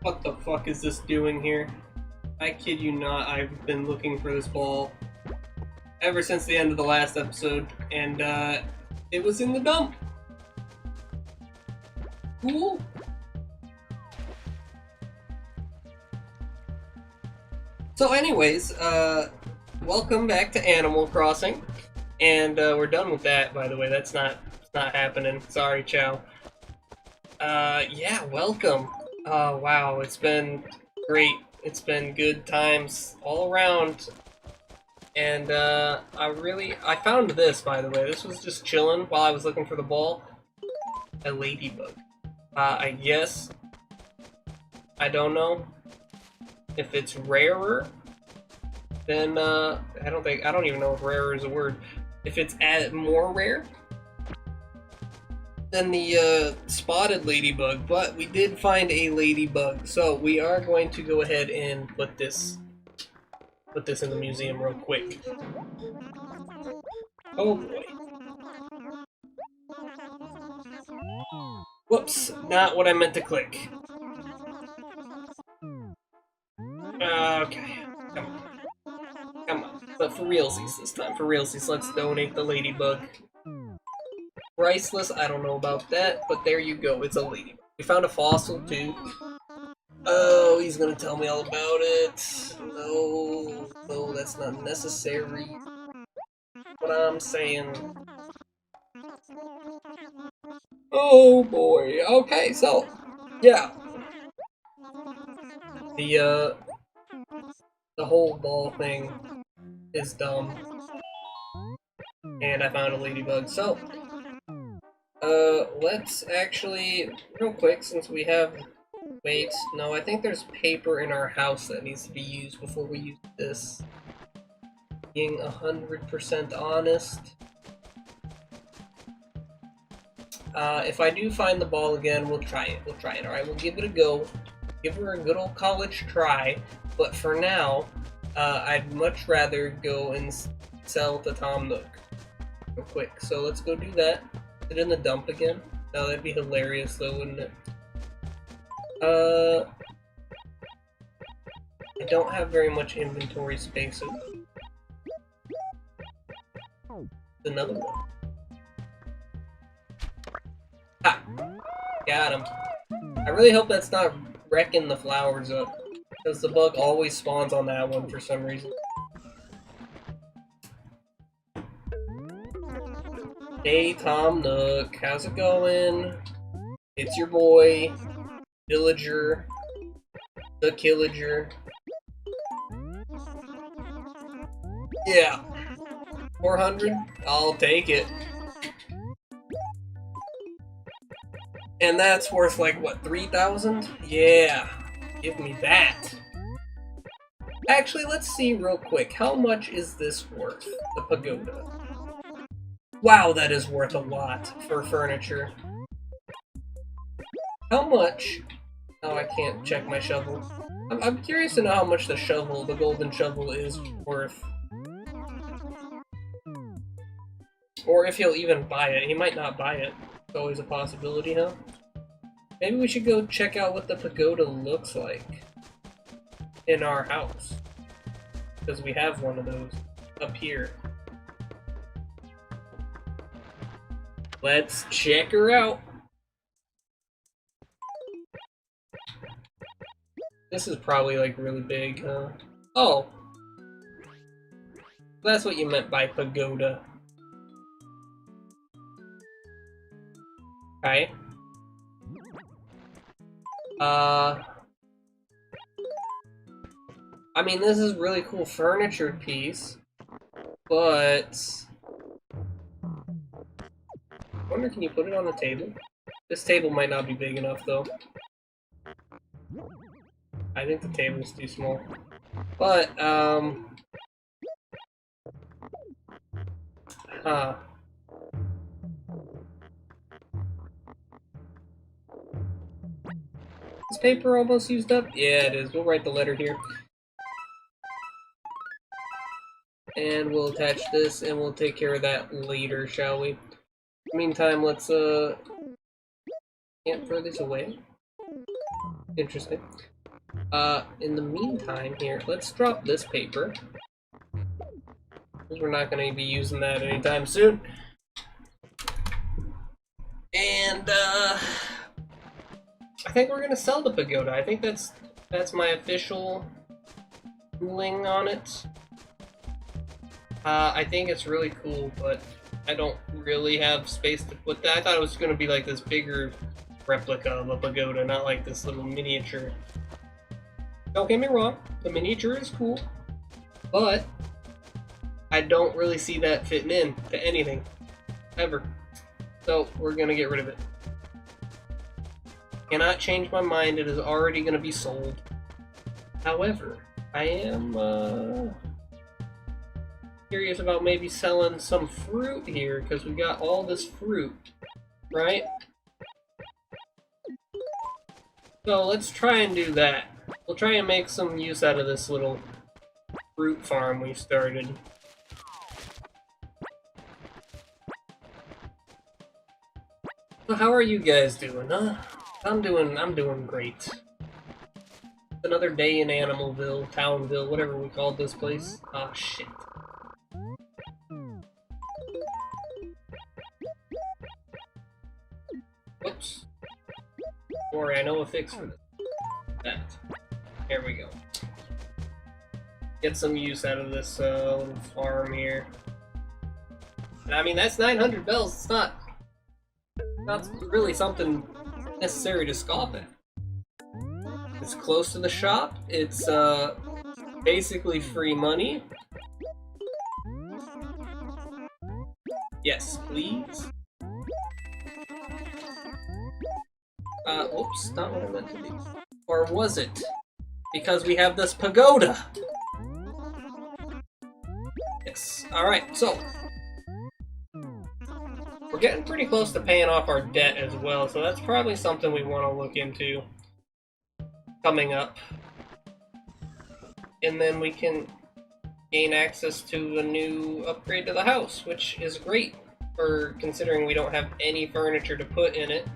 What the fuck is this doing here? I kid you not, I've been looking for this ball ever since the end of the last episode, and it was in the dump. Cool. So anyways, welcome back to Animal Crossing, and we're done with that, by the way. That's not happening. Sorry, Chow. Yeah, welcome. Oh, wow, it's been great. It's been good times all around. And, I found this, by the way. This was just chilling while I was looking for the ball. A ladybug. I guess, I don't know if it's rarer than, I don't even know if rarer is a word. If it's more rare than the spotted ladybug, but we did find a ladybug, so we are going to go ahead and put this in the museum real quick. Oh boy. Whoops, not what I meant to click. Okay, come on. Come on. But for realsies this time, for realsies, let's donate the ladybug. Priceless, I don't know about that, but there you go, it's a ladybug. We found a fossil too. Oh, he's gonna tell me all about it. No, that's not necessary. What I'm saying. Oh boy. Okay, so yeah. The whole ball thing is dumb. And I found a ladybug, so let's actually real quick, since we have wait, no, I think there's paper in our house that needs to be used before we use this. Being 100% honest. If I do find the ball again, we'll try it. Alright, we'll give it a go. Give her a good old college try. But for now, I'd much rather go and sell to Tom Nook real quick. So let's go do that. Put it in the dump again. No, that'd be hilarious though, wouldn't it? I don't have very much inventory space. Another one. Ha! Got him. I really hope that's not wrecking the flowers up, because the bug always spawns on that one for some reason. Hey Tom Nook, how's it going? It's your boy, Villager, the Killager. Yeah. 400? I'll take it. And that's worth like, what, 3,000? Yeah. Give me that. Actually, let's see real quick. How much is this worth? The pagoda. Wow, that is worth a lot for furniture. How much? Oh, I can't check my shovel. I'm curious to know how much the shovel, the golden shovel, is worth. Or if he'll even buy it. He might not buy it. It's always a possibility, huh? Maybe we should go check out what the pagoda looks like in our house. Because we have one of those up here. Let's check her out. This is probably like really big, huh? Oh! That's what you meant by pagoda. Okay. I mean, this is really cool furniture piece, but I wonder, can you put it on the table? This table might not be big enough, though. I think the table's too small. But, huh. Is paper almost used up? Yeah, it is. We'll write the letter here. And we'll attach this, and we'll take care of that later, shall we? Meantime, let's, can't throw this away. Interesting. In the meantime here, let's drop this paper. Because we're not going to be using that anytime soon. And, I think we're going to sell the pagoda. I think that's my official ruling on it. I think it's really cool, but I don't really have space to put that. I thought it was going to be like this bigger replica of a pagoda, not like this little miniature. Don't get me wrong, the miniature is cool, but I don't really see that fitting in to anything, ever. So we're gonna get rid of it. Cannot change my mind, it is already gonna be sold. However, I am curious about maybe selling some fruit here, because we got all this fruit, right? So let's try and do that. We'll try and make some use out of this little fruit farm we started. So how are you guys doing, huh? I'm doing great. Another day in Animalville, TownVill, whatever we called this place. Ah, shit. Whoops. Don't worry, I know a fix for this. That. There we go. Get some use out of this little farm here. And I mean, that's 900 bells. It's not really something necessary to scoff at. It's close to the shop. It's basically free money. Yes, please. Oops, not what I meant to do. Or was it? Because we have this pagoda! Yes. Alright, so. We're getting pretty close to paying off our debt as well, so that's probably something we want to look into coming up. And then we can gain access to a new upgrade to the house, which is great for considering we don't have any furniture to put in it.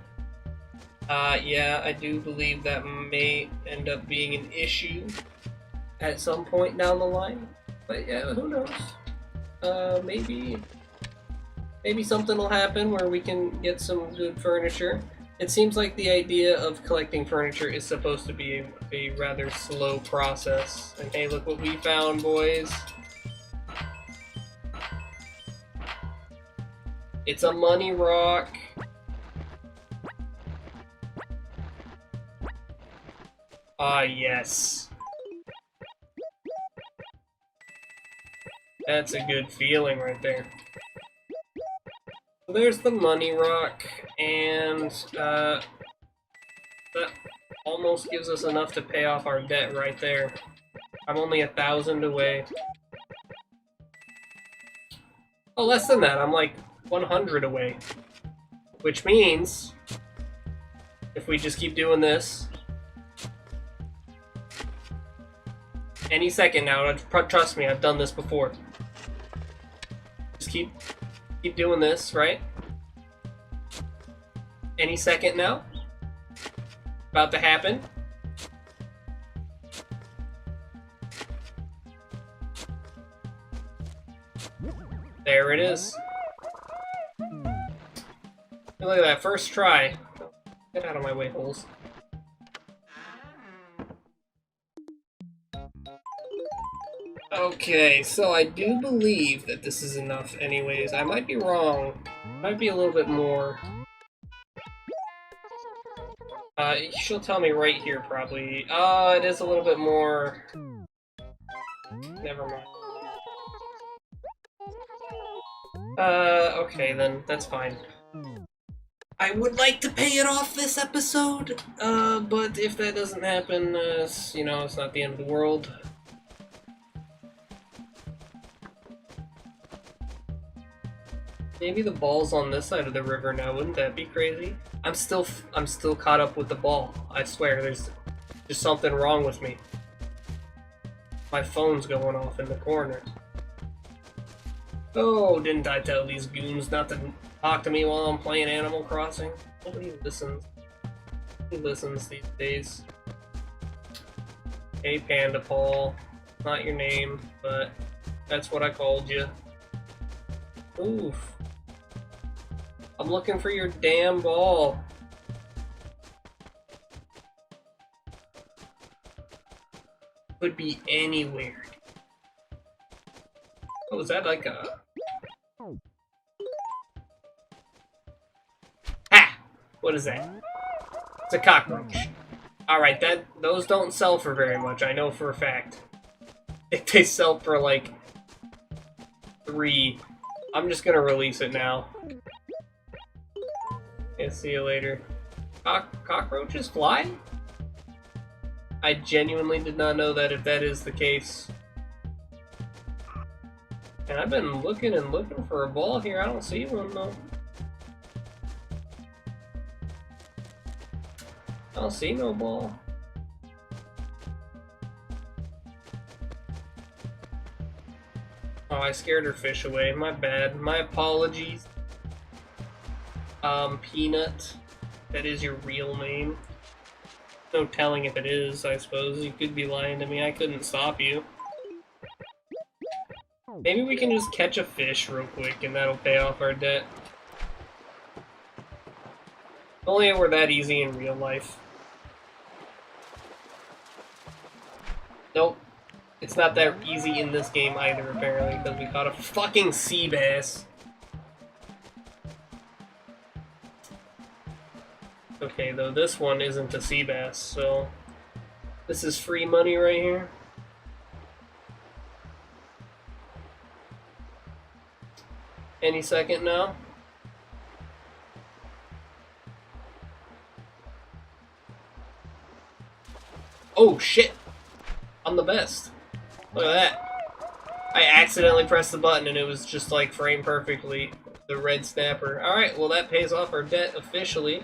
Yeah, I do believe that may end up being an issue at some point down the line. But yeah, who knows? Maybe something will happen where we can get some good furniture. It seems like the idea of collecting furniture is supposed to be a rather slow process. And hey, look what we found, boys. It's a money rock. Ah, yes. That's a good feeling right there. So there's the money rock, and that almost gives us enough to pay off our debt right there. I'm only 1,000 away. Oh, less than that. I'm like 100 away. Which means, if we just keep doing this, any second now, trust me, I've done this before. Just keep doing this, right? Any second now. About to happen. There it is. Look at that, first try. Get out of my way, holes. Okay, so I do believe that this is enough anyways. I might be wrong. Might be a little bit more. She'll tell me right here, probably. It is a little bit more. Never mind. Okay then, that's fine. I would like to pay it off this episode, but if that doesn't happen, you know, it's not the end of the world. Maybe the ball's on this side of the river now, wouldn't that be crazy? I'm still caught up with the ball. I swear, there's just something wrong with me. My phone's going off in the corner. Oh, didn't I tell these goons not to talk to me while I'm playing Animal Crossing? Nobody listens. Who listens these days? Hey, Panda Paul. Not your name, but that's what I called you. Oof. I'm looking for your damn ball. Could be anywhere. Oh, is that like a... Ha! What is that? It's a cockroach. Alright, those don't sell for very much, I know for a fact. If they sell for like 3, I'm just gonna release it now. Yeah, see you later. Cockroaches fly? I genuinely did not know that if that is the case. And I've been looking and looking for a ball here, I don't see one though. I don't see no ball. Oh, I scared her fish away. My bad. My apologies. Peanut. That is your real name. No telling if it is, I suppose. You could be lying to me. I couldn't stop you. Maybe we can just catch a fish real quick and that'll pay off our debt. If only it were that easy in real life. Nope. It's not that easy in this game either, apparently, because we caught a fucking sea bass. Okay, though this one isn't a sea bass, so this is free money right here. Any second now. Oh shit! I'm the best. Look at that. I accidentally pressed the button and it was just like framed perfectly. The red snapper. Alright, well that pays off our debt officially.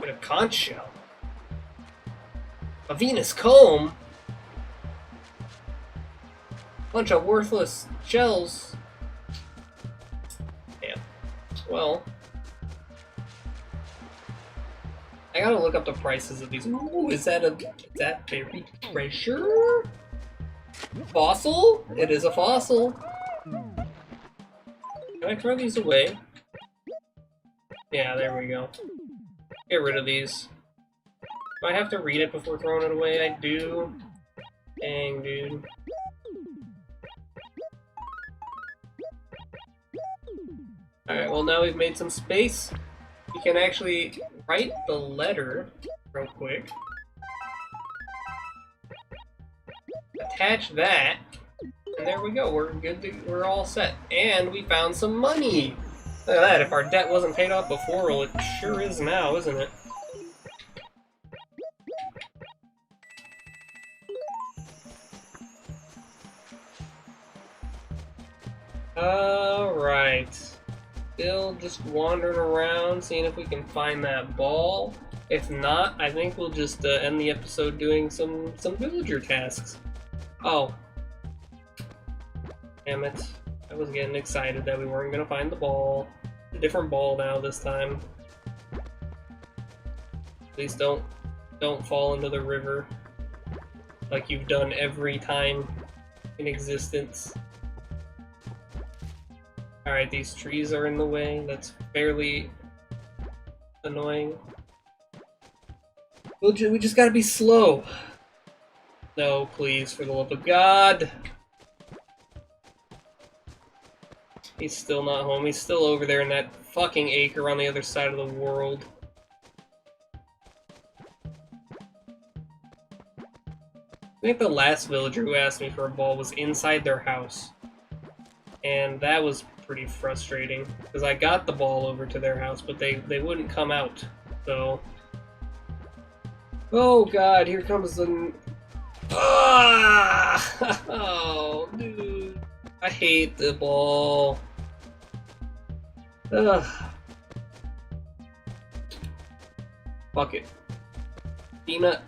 Get a conch shell. A Venus comb? Bunch of worthless shells. Damn. Well. I gotta look up the prices of these. Ooh, is that very treasure? Fossil? It is a fossil. Can I throw these away? Yeah, there we go. Get rid of these. Do I have to read it before throwing it away? I do. Dang, dude. Alright, well now we've made some space. We can actually write the letter real quick. Attach that. And there we go. We're good to, we're all set. And we found some money! Look at that. If our debt wasn't paid off before, well, it sure is now, isn't it? Alright. Still just wandering around, seeing if we can find that ball. If not, I think we'll just end the episode doing some villager tasks. Oh. Damn it. I was getting excited that we weren't gonna find the ball. A different ball now this time. Please don't fall into the river like you've done every time in existence. Alright, these trees are in the way. That's fairly annoying. We just gotta be slow. No, please, for the love of God. He's still not home. He's still over there in that fucking acre on the other side of the world. I think the last villager who asked me for a ball was inside their house. And that was pretty frustrating, because I got the ball over to their house, but they wouldn't come out, so... Oh god, here comes the... Ah! Oh, dude. I hate the ball. Ugh. Fuck it. Peanut,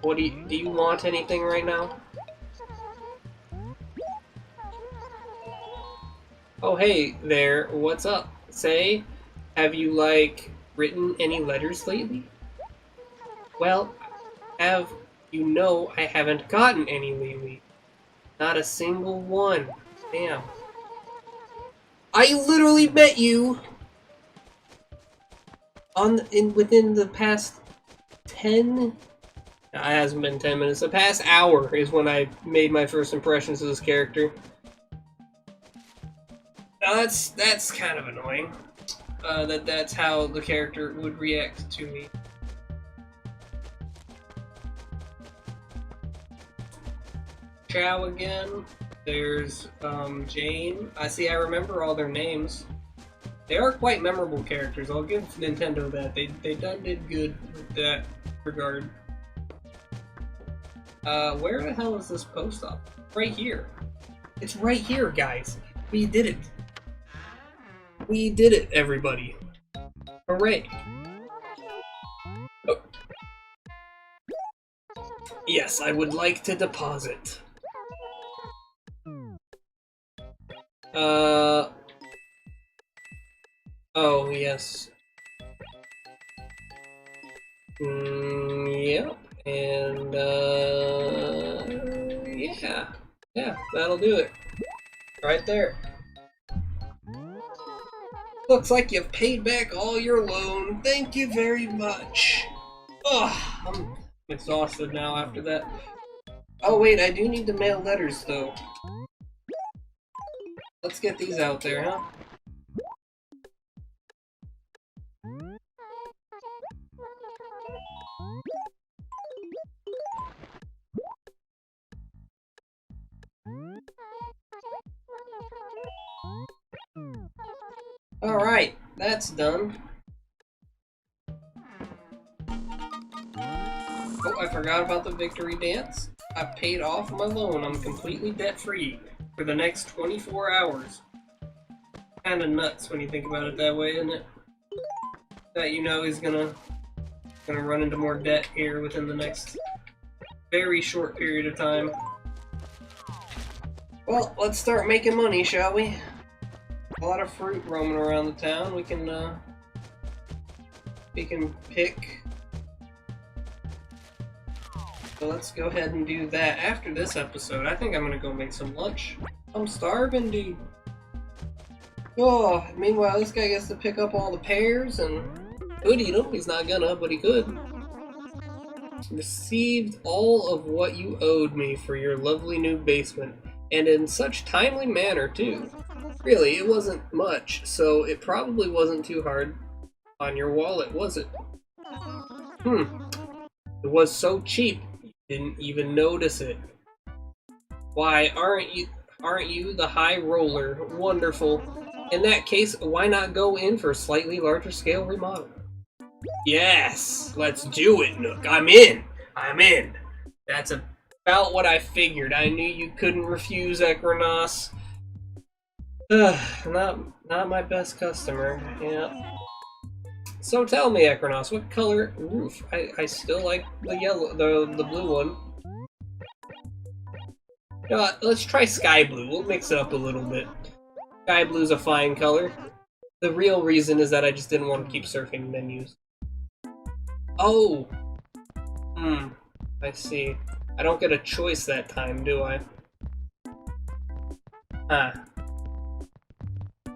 what do you want anything right now? Oh hey there, what's up? Say, have you like written any letters lately? Well, have You know I haven't gotten any lately. Not a single one. Damn. I literally met you within the past 10. It hasn't been 10 minutes. The past hour is when I made my first impressions of this character. Now that's kind of annoying. That's how the character would react to me. Chow again. There's Jane. I remember all their names. They are quite memorable characters. I'll give Nintendo that. They did good with that regard. Where the hell is this post office? Right here. It's right here, guys. We did it. We did it, everybody. Hooray. Oh. Yes, I would like to deposit. Oh, yes. Yep. And, yeah. Yeah, that'll do it. Right there. Looks like you've paid back all your loan. Thank you very much. Ugh, I'm exhausted now after that. Oh wait, I do need to mail letters though. Let's get these out there, huh? Alright, that's done. Oh, I forgot about the victory dance. I paid off my loan. I'm completely debt-free for the next 24 hours. Kinda nuts when you think about it that way, isn't it? That you know he's gonna run into more debt here within the next very short period of time. Well, let's start making money, shall we? A lot of fruit roaming around the town. We can pick. So let's go ahead and do that after this episode. I think I'm gonna go make some lunch. I'm starving, dude. Oh, meanwhile, this guy gets to pick up all the pears and could eat them. He's not gonna, but he could. Received all of what you owed me for your lovely new basement, and in such timely manner, too. Really, it wasn't much, so it probably wasn't too hard on your wallet, was it? It was so cheap, you didn't even notice it. Why, aren't you the high roller? Wonderful. In that case, why not go in for a slightly larger scale remodel? Yes, let's do it, Nook. I'm in. That's about what I figured. I knew you couldn't refuse, Ekranos. Not my best customer. Yeah. So tell me, Ekranos, what color roof? I still like the yellow, the blue one. Let's try sky blue. We'll mix it up a little bit. Sky blue's a fine color. The real reason is that I just didn't want to keep surfing menus. Oh! I see. I don't get a choice that time, do I?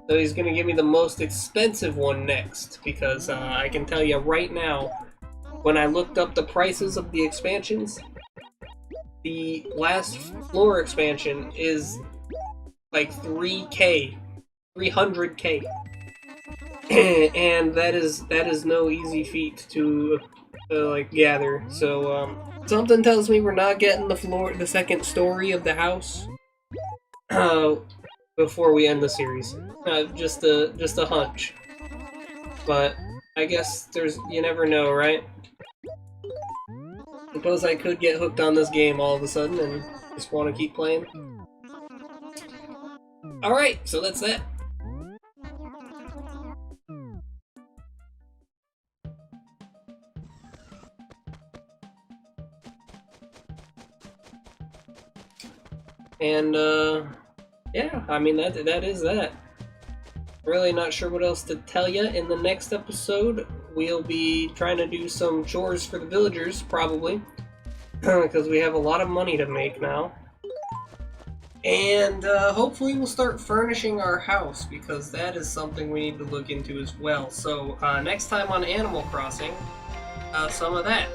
So he's gonna give me the most expensive one next, because I can tell you right now, when I looked up the prices of the expansions, the last floor expansion is like 3K, 300K, and that is no easy feat to like gather. So something tells me we're not getting the second story of the house before we end the series. Just a hunch, but I guess you never know, right? Suppose I could get hooked on this game all of a sudden and just want to keep playing. Alright, so that's that. And, yeah, I mean, that is that. Really not sure what else to tell you. In the next episode, we'll be trying to do some chores for the villagers, probably. because we have a lot of money to make now. And hopefully we'll start furnishing our house, because that is something we need to look into as well. So next time on Animal Crossing, some of that.